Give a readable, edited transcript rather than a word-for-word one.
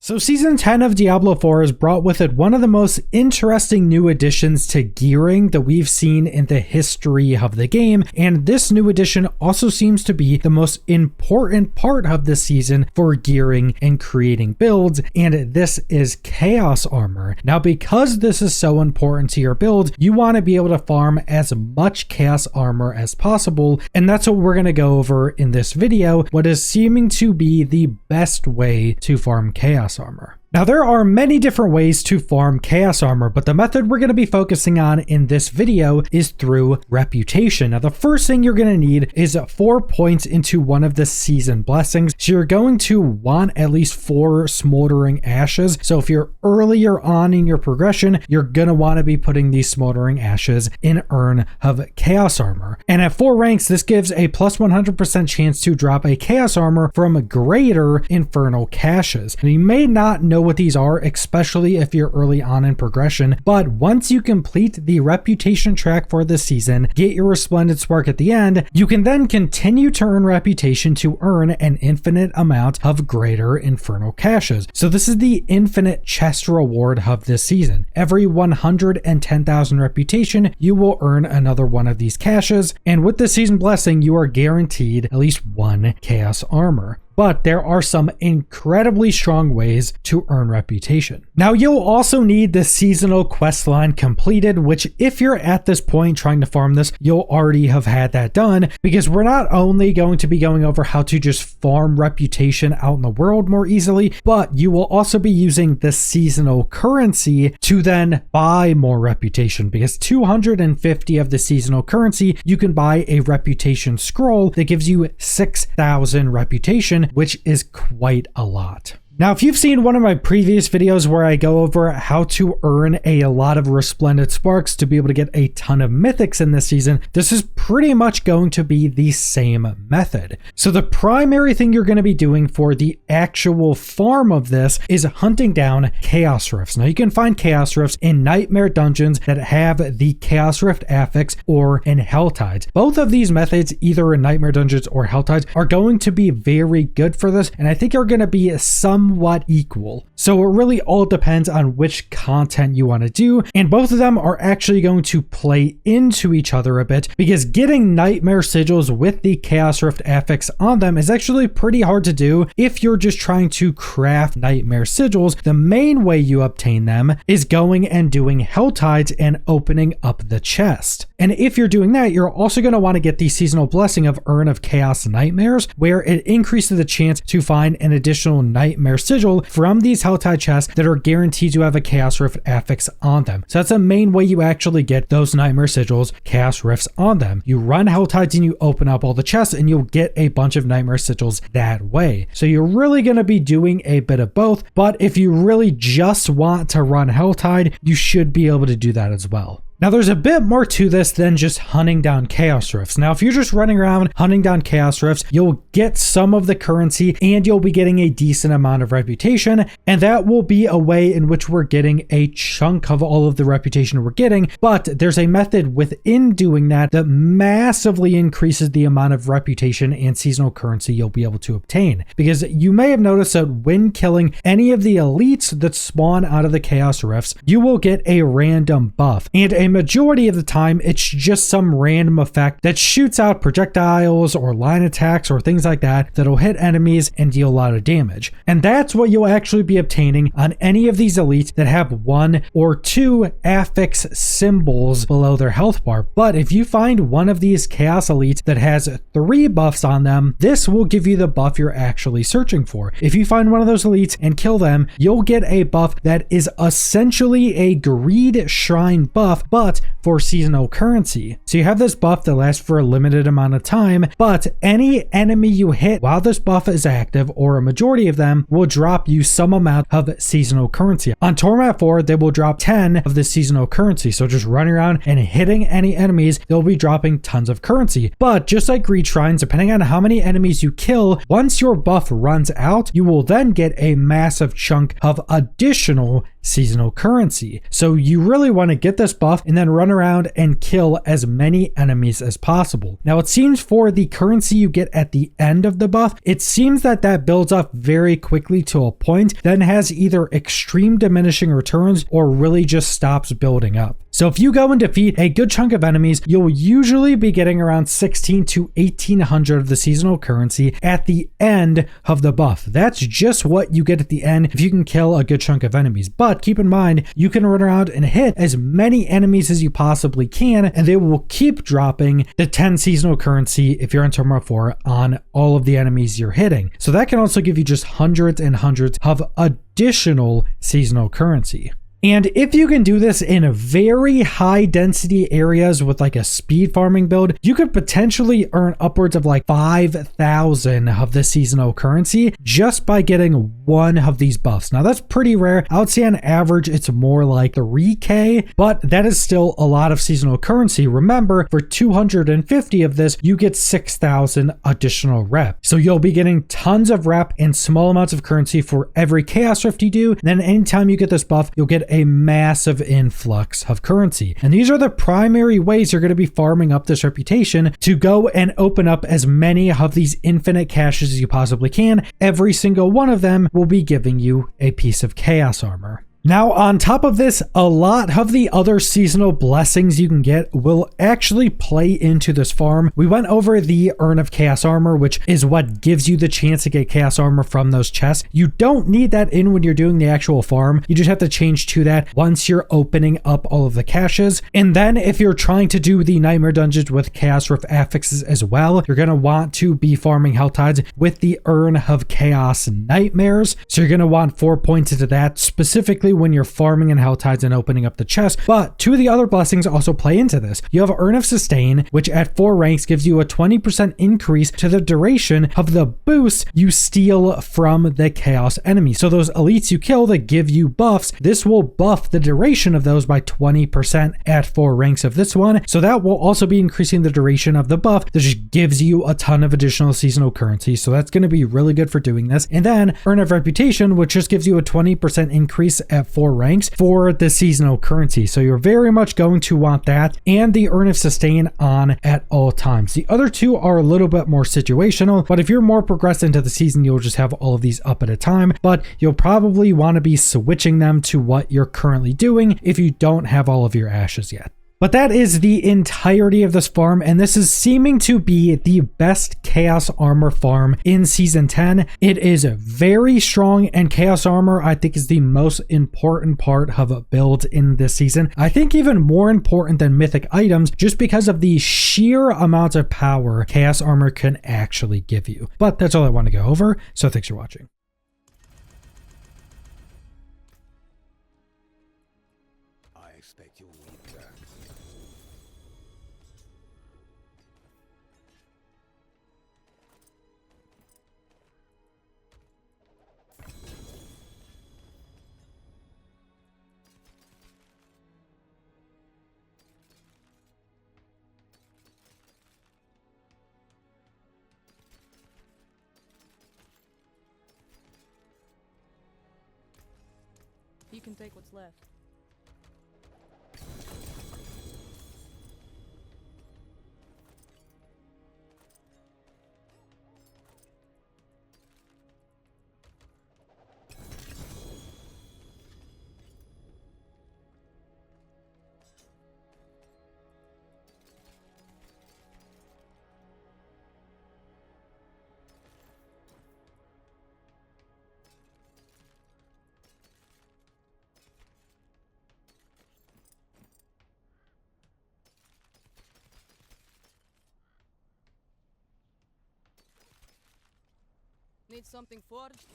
So Season 10 of Diablo 4 has brought with it one of the most interesting new additions to gearing that we've seen in the history of the game, and this new addition also seems to be the most important part of the season for gearing and creating builds, and this is Chaos Armor. Now, because this is so important to your build, you want to be able to farm as much Chaos Armor as possible, and that's what we're going to go over in this video, what is seeming to be the best way to farm Chaos Armor. Now, there are many different ways to farm Chaos Armor, but the method we're going to be focusing on in this video is through Reputation. Now, the first thing you're going to need is 4 points into one of the Season Blessings. So you're going to want at least 4 Smoldering Ashes. So if you're earlier on in your progression, you're going to want to be putting these Smoldering Ashes in Urn of Chaos Armor. And at 4 ranks, this gives a plus 100% chance to drop a Chaos Armor from greater Infernal Caches. And you may not know what these are, especially if you're early on in progression, but once you complete the Reputation track for the season, get your Resplendent Spark at the end, you can then continue to earn Reputation to earn an infinite amount of greater Infernal Caches. So this is the infinite chest reward of this season. Every 110,000 Reputation, you will earn another one of these caches, and with the Season Blessing, you are guaranteed at least 1 Chaos Armor. But there are some incredibly strong ways to earn Reputation. Now, you'll also need the seasonal quest line completed, which if you're at this point trying to farm this, you'll already have had that done, because we're not only going to be going over how to just farm Reputation out in the world more easily, but you will also be using the seasonal currency to then buy more Reputation, because 250 of the seasonal currency, you can buy a Reputation scroll that gives you 6,000 Reputation, which is quite a lot. Now, if you've seen one of my previous videos where I go over how to earn a lot of Resplendent Sparks to be able to get a ton of mythics in this season, this is pretty much going to be the same method. So the primary thing you're going to be doing for the actual farm of this is hunting down Chaos Rifts. Now, you can find Chaos Rifts in Nightmare dungeons that have the Chaos Rift affix or in Helltides. Both of these methods, either in Nightmare dungeons or Helltides, are going to be very good for this, and I think are going to be somewhat equal. So it really all depends on which content you want to do, and both of them are actually going to play into each other a bit, because getting Nightmare sigils with the Chaos Rift affix on them is actually pretty hard to do if you're just trying to craft Nightmare sigils. The main way you obtain them is going and doing Helltides and opening up the chest. And if you're doing that, you're also going to want to get the seasonal blessing of Urn of Chaos Nightmares, where it increases the chance to find an additional Nightmare sigil from these Helltide chests that are guaranteed to have a Chaos Rift affix on them. So that's the main way you actually get those Nightmare sigils, Chaos Rifts on them. You run Helltides and you open up all the chests and you'll get a bunch of Nightmare sigils that way. So you're really going to be doing a bit of both, but if you really just want to run Helltide, you should be able to do that as well. Now, there's a bit more to this than just hunting down Chaos Rifts. Now, if you're just running around hunting down Chaos Rifts, you'll get some of the currency and you'll be getting a decent amount of Reputation, and that will be a way in which we're getting a chunk of all of the Reputation we're getting. But there's a method within doing that that massively increases the amount of Reputation and seasonal currency you'll be able to obtain. Because you may have noticed that when killing any of the elites that spawn out of the Chaos Rifts, you will get a random buff, and a majority of the time it's just some random effect that shoots out projectiles or line attacks or things like that that'll hit enemies and deal a lot of damage. And that's what you'll actually be obtaining on any of these elites that have 1 or 2 affix symbols below their health bar. But if you find one of these Chaos elites that has 3 buffs on them, this will give you the buff you're actually searching for. If you find one of those elites and kill them, you'll get a buff that is essentially a Greed Shrine buff, but for seasonal currency. So you have this buff that lasts for a limited amount of time, but any enemy you hit while this buff is active, or a majority of them, will drop you some amount of seasonal currency. On Torment 4, they will drop 10 of the seasonal currency. So just running around and hitting any enemies, they'll be dropping tons of currency. But just like Greed Shrines, depending on how many enemies you kill, once your buff runs out, you will then get a massive chunk of additional seasonal currency. So you really want to get this buff and then run around and kill as many enemies as possible. Now it seems for the currency you get at the end of the buff, it seems that that builds up very quickly to a point, then has either extreme diminishing returns or really just stops building up. So if you go and defeat a good chunk of enemies, you'll usually be getting around 16 to 1800 of the seasonal currency at the end of the buff. That's just what you get at the end if you can kill a good chunk of enemies. But keep in mind, you can run around and hit as many enemies as you possibly can, and they will keep dropping the 10 seasonal currency if you're in Turmoil 4 on all of the enemies you're hitting. So that can also give you just hundreds and hundreds of additional seasonal currency. And if you can do this in very high density areas with like a speed farming build, you could potentially earn upwards of like 5,000 of the seasonal currency just by getting one of these buffs. Now that's pretty rare. I would say on average, it's more like 3K, but that is still a lot of seasonal currency. Remember, for 250 of this, you get 6,000 additional rep. So you'll be getting tons of rep and small amounts of currency for every chaos rift you do. And then anytime you get this buff, you'll get a massive influx of currency. And these are the primary ways you're going to be farming up this reputation to go and open up as many of these infinite caches as you possibly can. Every single one of them will be giving you a piece of chaos armor. Now, on top of this, a lot of the other seasonal blessings you can get will actually play into this farm. We went over the Urn of Chaos Armor, which is what gives you the chance to get Chaos Armor from those chests. You don't need that in when you're doing the actual farm. You just have to change to that once you're opening up all of the caches. And then if you're trying to do the Nightmare Dungeons with Chaos Rift affixes as well, you're going to want to be farming Health Tides with the Urn of Chaos Nightmares. So you're going to want 4 points into that, specifically when you're farming in Hell Tides and opening up the chest. But two of the other blessings also play into this. You have Urn of Sustain, which at 4 ranks gives you a 20% increase to the duration of the boost you steal from the chaos enemy. So those elites you kill that give you buffs, this will buff the duration of those by 20% at 4 ranks of this one. So that will also be increasing the duration of the buff that just gives you a ton of additional seasonal currency. So that's going to be really good for doing this. And then Urn of Reputation, which just gives you a 20% increase at 4 ranks for the seasonal currency. So you're very much going to want that and the Urn of Sustain on at all times. The other two are a little bit more situational, but if you're more progressed into the season, you'll just have all of these up at a time, but you'll probably want to be switching them to what you're currently doing if you don't have all of your ashes yet. But that is the entirety of this farm, and this is seeming to be the best Chaos Armor farm in Season 10. It is very strong, and Chaos Armor, I think, is the most important part of a build in this season. I think even more important than mythic items, just because of the sheer amount of power Chaos Armor can actually give you. But that's all I want to go over, so thanks for watching. I expect you'll need that. You can take what's left. Need something forged?